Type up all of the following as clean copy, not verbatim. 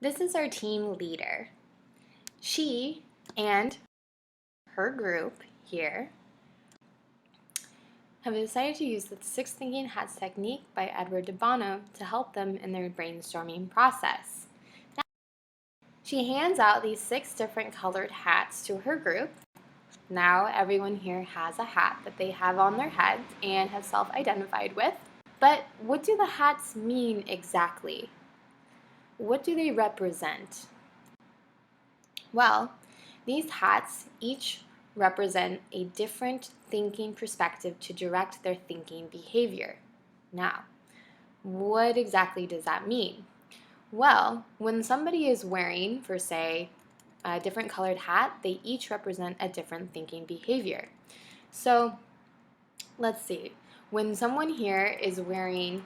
This is our team leader. She and her group here have decided to use the 6 Thinking Hats technique by Edward de Bono to help them in their brainstorming process. Now, she hands out these 6 different colored hats to her group. Now everyone here has a hat that they have on their head and have self-identified with. But what do the hats mean exactly? What do they represent? Well, these hats each represent a different thinking perspective to direct their thinking behavior. Now, what exactly does that mean? Well, when somebody is wearing, for say, a different colored hat, they each represent a different thinking behavior. So, let's see. When someone here is wearing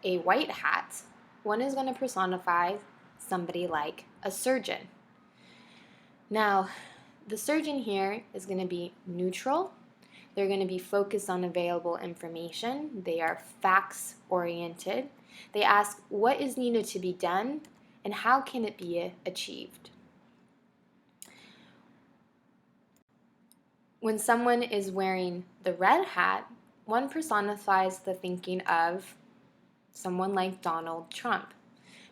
a white hat, one is going to personify somebody like a surgeon. Now, the surgeon here is going to be neutral. They're going to be focused on available information. They are facts-oriented. They ask what is needed to be done and how can it be achieved. When someone is wearing the red hat, one personifies the thinking of someone like Donald Trump.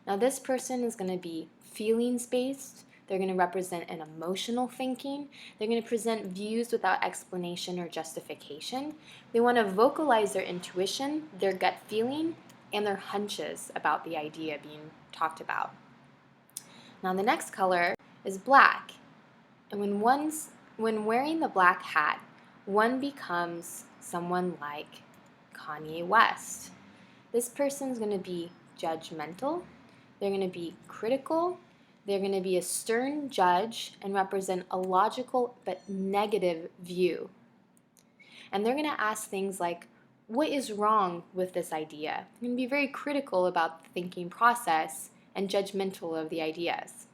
Now, this person is going to be feelings-based. They're going to represent an emotional thinking. They're going to present views without explanation or justification. They want to vocalize their intuition, their gut feeling, and their hunches about the idea being talked about. Now, the next color is black. And when wearing the black hat, one becomes someone like Kanye West. This person's going to be judgmental. They're going to be critical. They're going to be a stern judge and represent a logical but negative view. And they're going to ask things like, what is wrong with this idea? They're going to be very critical about the thinking process and judgmental of the ideas.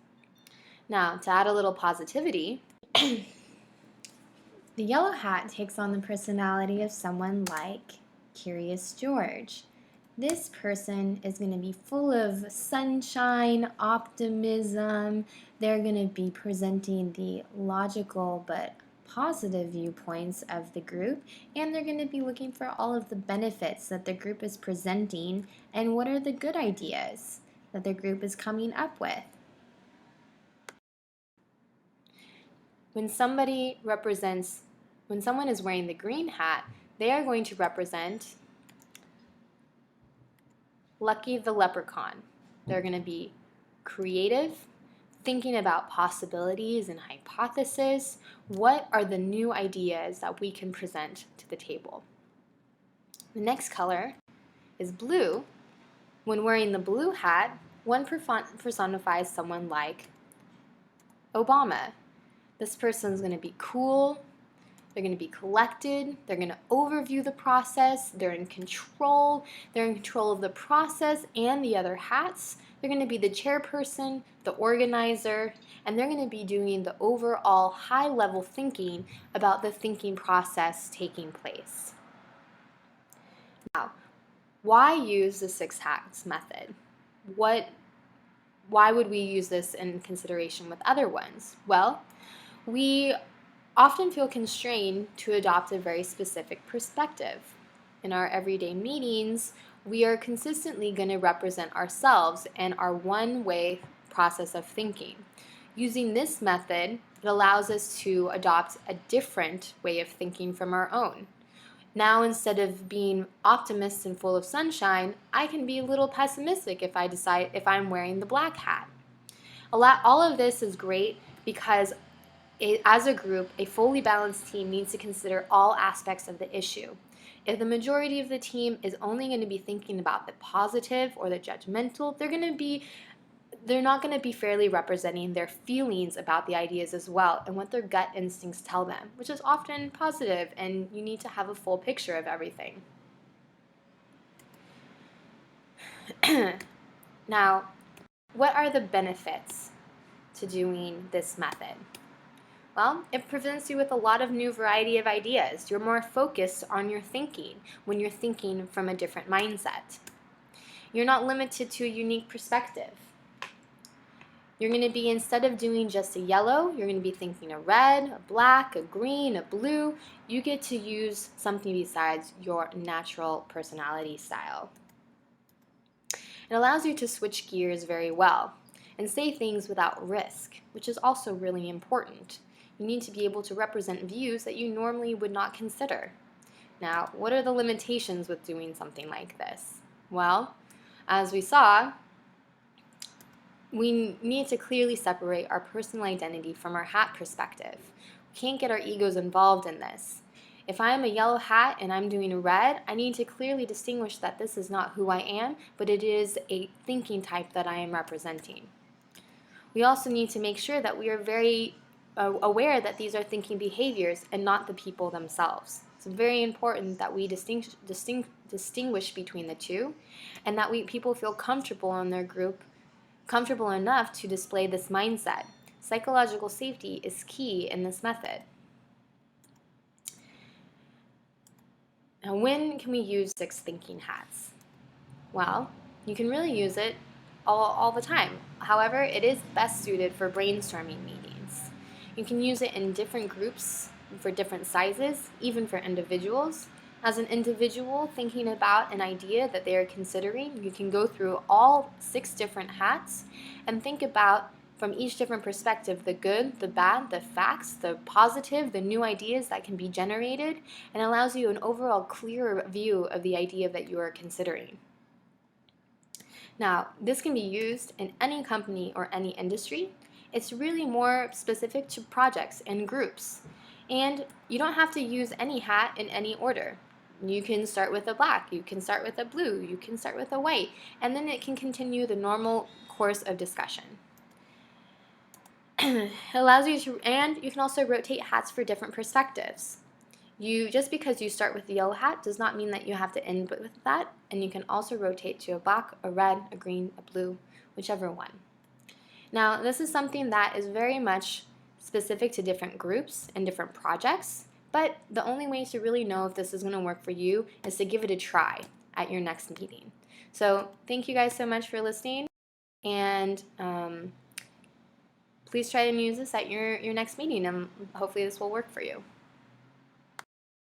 Now, to add a little positivity, the yellow hat takes on the personality of someone like Curious George. This person is going to be full of sunshine, optimism. They're going to be presenting the logical but positive viewpoints of the group, and they're going to be looking for all of the benefits that the group is presenting and what are the good ideas that the group is coming up with. When someone is wearing the green hat, they are going to represent Lucky the Leprechaun. They're going to be creative, thinking about possibilities and hypotheses. What are the new ideas that we can present to the table? The next color is blue. When wearing the blue hat, one personifies someone like Obama. This person is going to be cool. They're going to be collected. They're going to overview the process. They're in control. They're in control of the process and the other hats. They're going to be the chairperson, the organizer, and they're going to be doing the overall high-level thinking about the thinking process taking place. Now, why use the 6 hats method? Why would we use this in consideration with other ones? Well, we often feel constrained to adopt a very specific perspective. In our everyday meetings, we are consistently going to represent ourselves and our one-way process of thinking. Using this method, it allows us to adopt a different way of thinking from our own. Now, instead of being optimistic and full of sunshine, I can be a little pessimistic if I'm wearing the black hat. All of this is great because as a group, a fully balanced team needs to consider all aspects of the issue. If the majority of the team is only going to be thinking about the positive or the judgmental, they're not going to be fairly representing their feelings about the ideas as well and what their gut instincts tell them, which is often positive, and you need to have a full picture of everything. Now, what are the benefits to doing this method? Well, it presents you with a lot of new variety of ideas. You're more focused on your thinking when you're thinking from a different mindset. You're not limited to a unique perspective. You're going to be, instead of doing just a yellow, you're going to be thinking a red, a black, a green, a blue. You get to use something besides your natural personality style. It allows you to switch gears very well and say things without risk, which is also really important. You need to be able to represent views that you normally would not consider. Now, what are the limitations with doing something like this? Well, as we saw, we need to clearly separate our personal identity from our hat perspective. We can't get our egos involved in this. If I'm a yellow hat and I'm doing red, I need to clearly distinguish that this is not who I am, but it is a thinking type that I am representing. We also need to make sure that we are very aware that these are thinking behaviors and not the people themselves. It's very important that we distinguish between the two, and that people feel comfortable in their group, comfortable enough to display this mindset. Psychological safety is key in this method. Now, when can we use 6 thinking hats? Well, you can really use it all the time. However, it is best suited for brainstorming meetings. You can use it in different groups for different sizes, even for individuals. As an individual thinking about an idea that they are considering, you can go through all 6 different hats and think about, from each different perspective, the good, the bad, the facts, the positive, the new ideas that can be generated, and allows you an overall clearer view of the idea that you are considering. Now, this can be used in any company or any industry. It's really more specific to projects and groups. And you don't have to use any hat in any order. You can start with a black, you can start with a blue, you can start with a white, and then it can continue the normal course of discussion. It allows you to, and you can also rotate hats for different perspectives. Just because you start with the yellow hat does not mean that you have to end with that, and you can also rotate to a black, a red, a green, a blue, whichever one. Now, this is something that is very much specific to different groups and different projects, but the only way to really know if this is going to work for you is to give it a try at your next meeting. So thank you guys so much for listening, and please try and use this at your next meeting, and hopefully this will work for you.